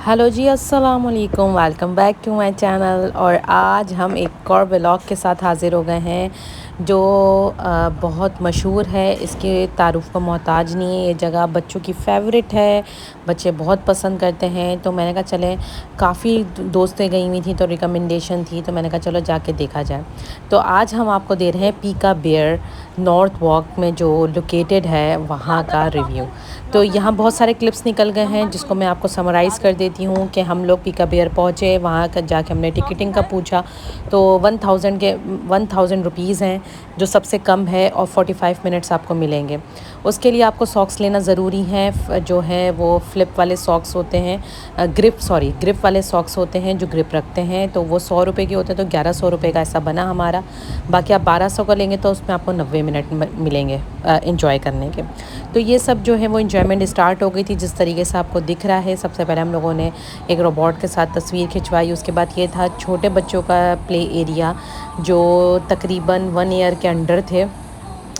Hello ji, अस्सलाम वालेकुम। Welcome back to my channel. और आज हम एक और व्लॉग के साथ हाज़िर हो गए हैं जो बहुत मशहूर है, इसके तारुफ़ का मोहताज नहीं है। ये जगह बच्चों की फ़ेवरेट है, बच्चे बहुत पसंद करते हैं। तो मैंने कहा चलें, काफ़ी दोस्तें गई हुई थी तो रिकमेंडेशन थी, तो मैंने कहा चलो जाके देखा जाए। तो आज हम आपको दे रहे हैं पीका बेयर नॉर्थ वॉक में जो लोकेटेड है वहाँ का रिव्यू। तो यहाँ बहुत सारे क्लिप्स निकल गए हैं जिसको मैं आपको समराइज़ कर देती हूँ कि हम लोग पीका बेयर पहुँचे, वहाँ का जाके हमने टिकटिंग का पूछा तो 1000 रुपीज़ हैं जो सबसे कम है, और 45 मिनट्स आपको मिलेंगे। उसके लिए आपको सॉक्स लेना ज़रूरी है, जो है वो फ्लिप वाले सॉक्स होते हैं, ग्रिप वाले सॉक्स होते हैं जो ग्रिप रखते हैं। तो वो 100 रुपये के होते हैं, तो 1100 रुपये का ऐसा बना हमारा। बाकी आप 1200 का लेंगे तो उसमें आपको 90 मिनट मिलेंगे इंजॉय करने के। तो ये सब जो है वो इंजॉयमेंट स्टार्ट हो गई थी जिस तरीके से आपको दिख रहा है। सबसे पहले हम लोगों ने एक रोबोट के साथ तस्वीर खिंचवाई। उसके बाद ये था छोटे बच्चों का प्ले एरिया जो तकरीबन 1 ईयर के अंडर थे।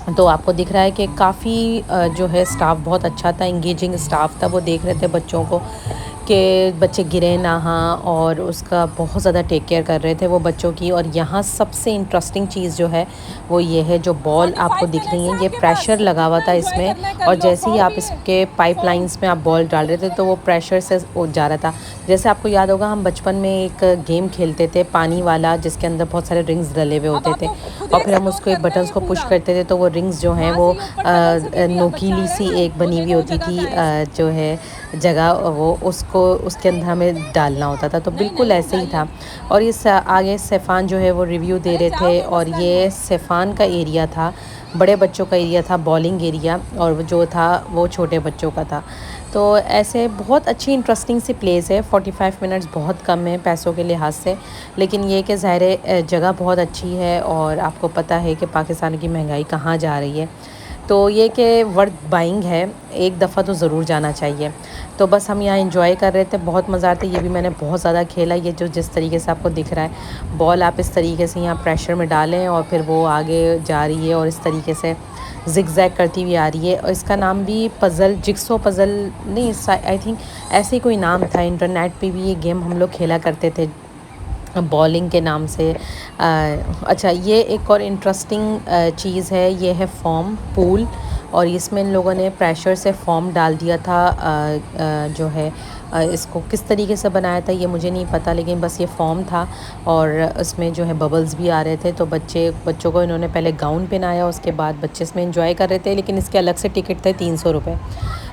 तो आपको दिख रहा है कि काफ़ी जो है स्टाफ बहुत अच्छा था, इंगेजिंग स्टाफ था। वो देख रहे थे बच्चों को कि बच्चे गिरे ना, हाँ, और उसका बहुत ज़्यादा टेक केयर कर रहे थे वो बच्चों की। और यहाँ सबसे इंटरेस्टिंग चीज़ जो है वो ये है, जो बॉल आपको दिख रही है ये प्रेशर लगा हुआ था इसमें, और जैसे ही आप इसके पाइपलाइंस में आप बॉल डाल रहे थे तो वो प्रेशर से जा रहा था। जैसे आपको याद होगा, हम बचपन में एक गेम खेलते थे पानी वाला जिसके अंदर बहुत सारे रिंग्स डले हुए होते थे, और फिर हम उसको बटन्स को पुश करते थे तो वो रिंग्स जो हैं वो नोकीली सी एक बनी हुई होती थी, जो है जगह, वो उसको उसके अंदर हमें डालना होता था। तो बिल्कुल ऐसे ही था। और इस आगे सेफ़ान जो है वो रिव्यू दे रहे थे, और ये सेफ़ान का एरिया था, बड़े बच्चों का एरिया था, बॉलिंग एरिया, और जो था वो छोटे बच्चों का था। तो ऐसे बहुत अच्छी इंटरेस्टिंग सी प्लेस है। 45 मिनट्स बहुत कम है पैसों के लिहाज से, लेकिन ये कि ज़ाहिर है जगह बहुत अच्छी है, और आपको पता है कि पाकिस्तान की महंगाई कहाँ जा रही है। तो ये कि वर्थ बाइंग है, एक दफ़ा तो ज़रूर जाना चाहिए। तो बस हम यहाँ एंजॉय कर रहे थे, बहुत मज़ा आता है। ये भी मैंने बहुत ज़्यादा खेला। ये जो जिस तरीके से आपको दिख रहा है, बॉल आप इस तरीके से यहाँ प्रेशर में डालें और फिर वो आगे जा रही है और इस तरीके से ज़िगज़ैग करती हुई आ रही है। और इसका नाम भी पज़ल, जिक्सो पज़ल नहीं, आई थिंक ऐसे ही कोई नाम था। इंटरनेट पे भी ये गेम हम लोग खेला करते थे बॉलिंग के नाम से। अच्छा, ये एक और इंटरेस्टिंग चीज़ है, ये है फॉर्म पूल, और इसमें इन लोगों ने प्रेशर से फॉर्म डाल दिया था। जो है इसको किस तरीके से बनाया था ये मुझे नहीं पता, लेकिन बस ये फॉर्म था, और इसमें जो है बबल्स भी आ रहे थे। तो बच्चों को इन्होंने पहले गाउन पहनाया, उसके बाद बच्चे इसमें एंजॉय कर रहे थे, लेकिन इसके अलग से टिकट थे 300 रुपये।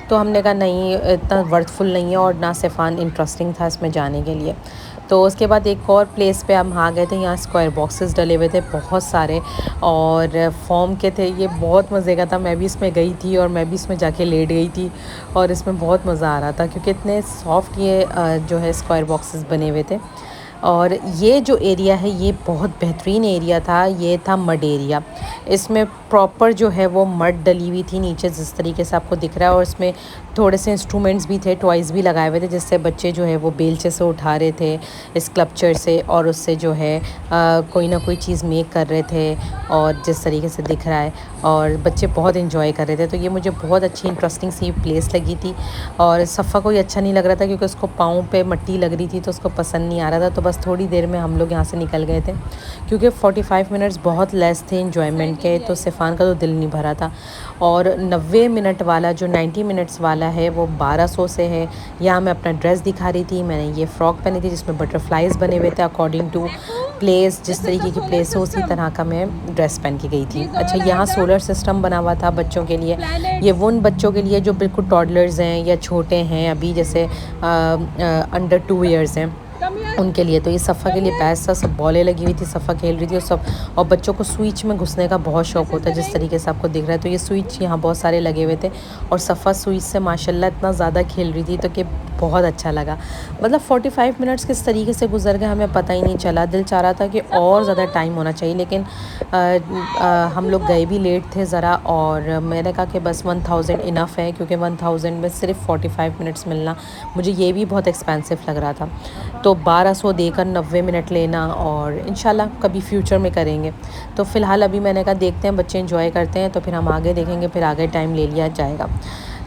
तो हमने कहा नहीं, इतना वर्थफुल नहीं है, और ना सिफान इंटरेस्टिंग था इसमें जाने के लिए। तो उसके बाद एक और प्लेस पे हम आ गए थे, यहाँ स्क्वायर बॉक्सेस डले हुए थे बहुत सारे, और फॉर्म के थे। ये बहुत मज़े का था, मैं भी इसमें गई थी और मैं भी इसमें जाके लेट गई थी, और इसमें बहुत मज़ा आ रहा था क्योंकि इतने सॉफ्ट ये जो है स्क्वायर बॉक्सेस बने हुए थे। और ये जो एरिया है ये बहुत बेहतरीन एरिया था, ये था मड एरिया। इसमें प्रॉपर जो है वो मड डली हुई थी नीचे जिस तरीके से आपको दिख रहा है, और इसमें थोड़े से इंस्ट्रूमेंट्स भी थे, टॉयज़ भी लगाए हुए थे, जिससे बच्चे जो है वो बेलचे से उठा रहे थे स्कल्पचर से, और उससे जो है कोई ना कोई चीज़ मेक कर रहे थे, और जिस तरीके से दिख रहा है, और बच्चे बहुत इंजॉय कर रहे थे। तो ये मुझे बहुत अच्छी इंटरेस्टिंग सी प्लेस लगी थी। और सफ़ा कोई अच्छा नहीं लग रहा था क्योंकि उसको पाँव पे मट्टी लग रही थी, तो उसको पसंद नहीं आ रहा था। तो बस थोड़ी देर में हम लोग यहाँ से निकल गए थे क्योंकि 45 मिनट्स बहुत लेस थे इंजॉयमेंट के, तो सिफान का तो दिल नहीं भरा था। और 90 मिनट वाला जो 90 मिनट्स वाला है वो 1200 से है। यहाँ मैं अपना ड्रेस दिखा रही थी, मैंने ये फ़्रॉक पहनी थी जिसमें बटरफ्लाइज बने हुए थे अकॉर्डिंग टू प्लेस, जिस तरीके की प्लेस हो उसी तरह का मैं ड्रेस पहन के गई थी। अच्छा, यहाँ सोलर सिस्टम बना हुआ था बच्चों के लिए। ये वो उन बच्चों के लिए जो बिल्कुल टॉडलर्स हैं या छोटे हैं अभी, जैसे अंडर 2 ईयर्स हैं, उनके लिए। तो ये सफ़ा के लिए बेस्ट था, सब बॉलें लगी हुई थी, सफ़ा खेल रही थी और सब। और बच्चों को स्विच में घुसने का बहुत शौक होता है जिस तरीके से आपको दिख रहा है। तो ये स्विच यहाँ बहुत सारे लगे हुए थे, और सफ़ा स्विच से माशाल्लाह इतना ज़्यादा खेल रही थी तो कि बहुत अच्छा लगा। मतलब 45 मिनट्स किस तरीके से गुजर गए हमें पता ही नहीं चला। दिल चाह रहा था कि और ज़्यादा टाइम होना चाहिए, लेकिन हम लोग गए भी लेट थे ज़रा, और मैंने कहा कि बस 1000 इनफ़ है, क्योंकि 1000 में सिर्फ 45 मिनट्स मिलना मुझे ये भी बहुत एक्सपेंसिव लग रहा था। तो 1200 देकर 90 मिनट लेना, और इंशाल्लाह कभी फ्यूचर में करेंगे। तो फ़िलहाल अभी मैंने कहा देखते हैं, बच्चे एंजॉय करते हैं तो फिर हम आगे देखेंगे, फिर आगे टाइम ले लिया जाएगा।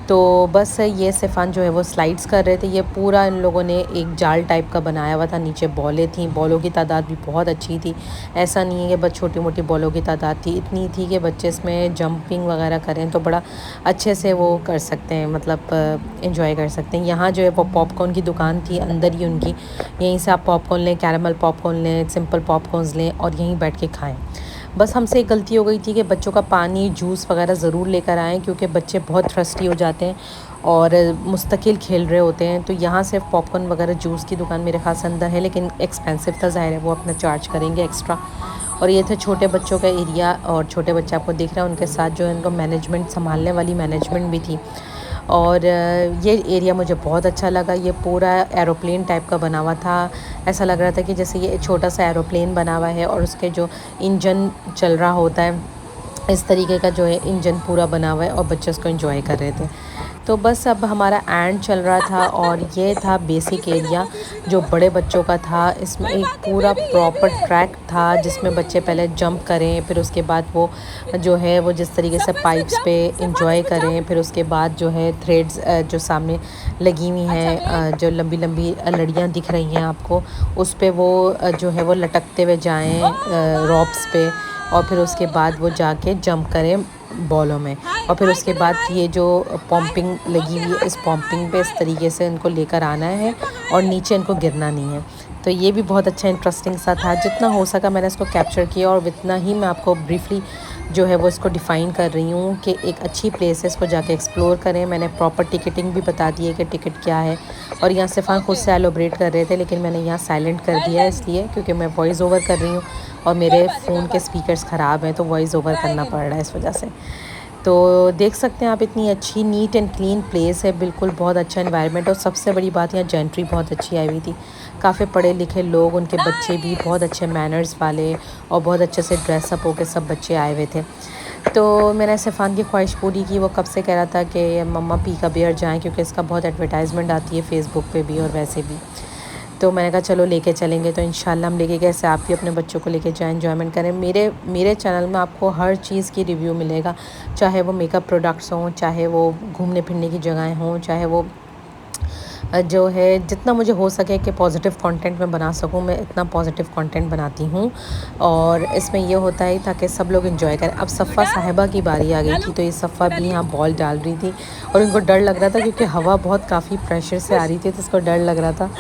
तो बस ये सिफ़ान जो है वो स्लाइड्स कर रहे थे। ये पूरा इन लोगों ने एक जाल टाइप का बनाया हुआ था, नीचे बॉलें थी, बॉलों की तादाद भी बहुत अच्छी थी। ऐसा नहीं है कि बस छोटी मोटी बॉलों की तादाद थी, इतनी थी कि बच्चे इसमें जंपिंग वगैरह करें तो बड़ा अच्छे से वो कर सकते हैं, मतलब इंजॉय कर सकते हैं। यहाँ जो है वो पॉपकॉर्न की दुकान थी अंदर ही उनकी, यहीं से आप पॉपकॉर्न लें, कैरेमल पॉपकॉर्न लें, सिंपल पॉपकॉर्न्स लें और यहीं बैठ के खाएँ। बस हमसे एक गलती हो गई थी कि बच्चों का पानी, जूस वगैरह ज़रूर लेकर आएँ, क्योंकि बच्चे बहुत थ्रस्टी हो जाते हैं और मुस्तकिल खेल रहे होते हैं। तो यहाँ से पॉपकॉर्न वगैरह जूस की दुकान मेरे ख़ास अंदर है, लेकिन एक्सपेंसिव था, ज़ाहिर है वो अपना चार्ज करेंगे एक्स्ट्रा। और ये था छोटे बच्चों का एरिया, और छोटे बच्चे आपको दिख रहे हैं, उनके साथ जो है उनको मैनेजमेंट, संभालने वाली मैनेजमेंट भी थी। और ये एरिया मुझे बहुत अच्छा लगा। ये पूरा एरोप्लेन टाइप का बना हुआ था, ऐसा लग रहा था कि जैसे ये छोटा सा एरोप्लेन बना हुआ है और उसके जो इंजन चल रहा होता है, इस तरीके का जो है इंजन पूरा बना हुआ है और बच्चे उसको एंजॉय कर रहे थे। तो बस अब हमारा एंड चल रहा था और ये था बेसिक एरिया जो बड़े बच्चों का था। इसमें एक पूरा प्रॉपर ट्रैक था जिसमें बच्चे पहले जंप करें, फिर उसके बाद वो जो है वो जिस तरीके से पाइप्स पे एंजॉय करें, फिर उसके बाद जो है थ्रेड्स जो सामने लगी हुई हैं, जो लंबी लंबी लड़ियाँ दिख रही हैं आपको, उस पे वो जो है वो लटकते हुए जाएँ रॉप्स पे, और फिर उसके बाद वो जाके जंप करें बॉलों में। और फिर उसके बाद ये जो पम्पिंग लगी हुई है, इस पम्पिंग पे इस तरीके से इनको लेकर आना है और नीचे इनको गिरना नहीं है। तो ये भी बहुत अच्छा इंटरेस्टिंग सा था। जितना हो सका मैंने इसको कैप्चर किया और इतना ही मैं आपको ब्रीफली जो है वो इसको डिफ़ाइन कर रही हूँ कि एक अच्छी प्लेस है, इसको जाके एक्सप्लोर करें। मैंने प्रॉपर टिकटिंग भी बता दी है कि टिकट क्या है। और यहाँ सिफ़ान खुद से एलोब्रेट कर रहे थे, लेकिन मैंने यहाँ साइलेंट कर दिया है इसलिए क्योंकि मैं वॉइस ओवर कर रही हूँ और मेरे फ़ोन के स्पीकर्स ख़राब हैं, तो वॉइस ओवर करना पड़ रहा है इस वजह से। तो देख सकते हैं आप, इतनी अच्छी नीट एंड क्लीन प्लेस है, बिल्कुल बहुत अच्छा एनवायरनमेंट। और सबसे बड़ी बात, यहाँ जेंट्री बहुत अच्छी आई हुई थी, काफ़ी पढ़े लिखे लोग, उनके बच्चे भी बहुत अच्छे मैनर्स वाले और बहुत अच्छे से ड्रेसअप होकर सब बच्चे आए हुए थे। तो मैंने सिफ़ान की ख्वाहिश पूरी की। वो कब से कह रहा था कि मम्मा पी का बियर जाएँ, क्योंकि इसका बहुत एडवर्टाइजमेंट आती है फ़ेसबुक पे भी और वैसे भी। तो मैंने कहा चलो लेके चलेंगे, तो इंशाल्लाह हम लेके गए। ऐसे आप भी अपने बच्चों को लेके जाएं, एंजॉयमेंट करें। मेरे चैनल में आपको हर चीज़ की रिव्यू मिलेगा, चाहे वो मेकअप प्रोडक्ट्स हों, चाहे वो घूमने फिरने की जगहें हों, चाहे वो जो है जितना मुझे हो सके कि पॉजिटिव कंटेंट मैं बना सकूं, मैं इतना पॉजिटिव कंटेंट बनाती हूँ। और इसमें ये होता है ताकि सब लोग एंजॉय करें। अब सफ़ा साहिबा की बारी आ गई थी, तो ये सफ़ा भी यहाँ बॉल डाल रही थी और उनको डर लग रहा था क्योंकि हवा बहुत काफ़ी प्रेशर से आ रही थी, तो उसको डर लग रहा था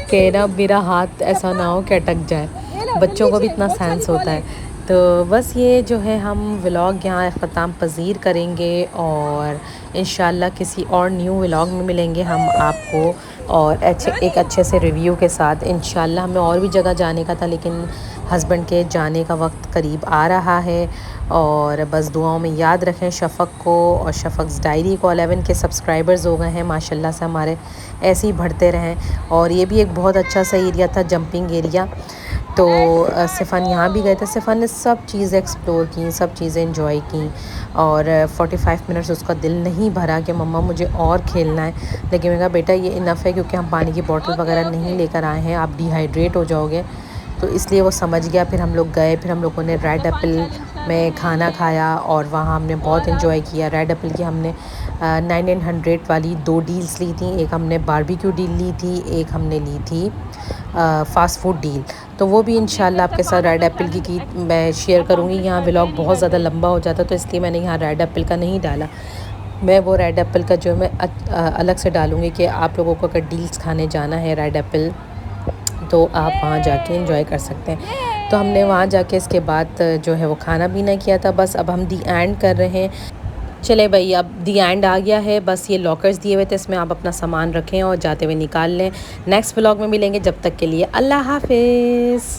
कि ना मेरा हाथ ऐसा ना हो कि अटक जाए। बच्चों को भी इतना सेंस होता है। तो बस ये जो है हम व्लॉग यहाँ अख्ताम पज़ीर करेंगे और इंशाल्लाह किसी और न्यू व्लॉग में मिलेंगे हम आपको, और एक अच्छे से रिव्यू के साथ। इंशाल्लाह हमें और भी जगह जाने का था, लेकिन हस्बैंड के जाने का वक्त करीब आ रहा है। और बस दुआओं में याद रखें शफ़क़ को और शफ़क़्स डायरी को। 11 के सब्सक्राइबर्स हो गए हैं माशाल्लाह से हमारे, ऐसे ही बढ़ते रहें। और ये भी एक बहुत अच्छा सा एरिया था, जंपिंग एरिया। तो सिफ़ान यहाँ भी गए थे। सिफ़ान ने सब चीज़ें एक्सप्लोर की, सब चीज़ें एंजॉय की। और 45 मिनट्स उसका दिल नहीं भरा कि मम्मा मुझे और खेलना है, लेकिन मैंने कहा बेटा ये इनफ है, क्योंकि हम पानी की बोतल वगैरह नहीं लेकर आए हैं, आप डिहाइड्रेट हो जाओगे। तो इसलिए वो समझ गया। फिर हम लोग गए, फिर हम लोगों ने रेड एप्पल में खाना खाया और वहाँ हमने बहुत एंजॉय किया। रेड एप्पल की हमने 900 वाली 2 डील्स ली थी। एक हमने बारबेक्यू डील ली थी, एक हमने ली थी फ़ास्ट फूड डील। तो वो भी इंशाल्लाह आपके साथ रेड एप्पल की मैं शेयर करूँगी। यहाँ व्लॉग बहुत ज़्यादा लंबा हो जाता, तो इसलिए मैंने यहाँ रेड एप्पल का नहीं डाला। मैं वो रेड एप्पल का जो मैं अलग से डालूँगी कि आप लोगों को अगर डील्स खाने जाना है रेड एप्पल, तो आप वहाँ जाके एंजॉय कर सकते हैं। तो हमने वहाँ जाके इसके बाद जो है वो खाना पीना किया था। बस अब हम दी एंड कर रहे हैं। चले भाई, अब दी एंड आ गया है। बस ये लॉकर्स दिए हुए थे, इसमें आप अपना सामान रखें और जाते हुए निकाल लें। नेक्स्ट व्लॉग में मिलेंगे, जब तक के लिए अल्लाह हाफ़िज़।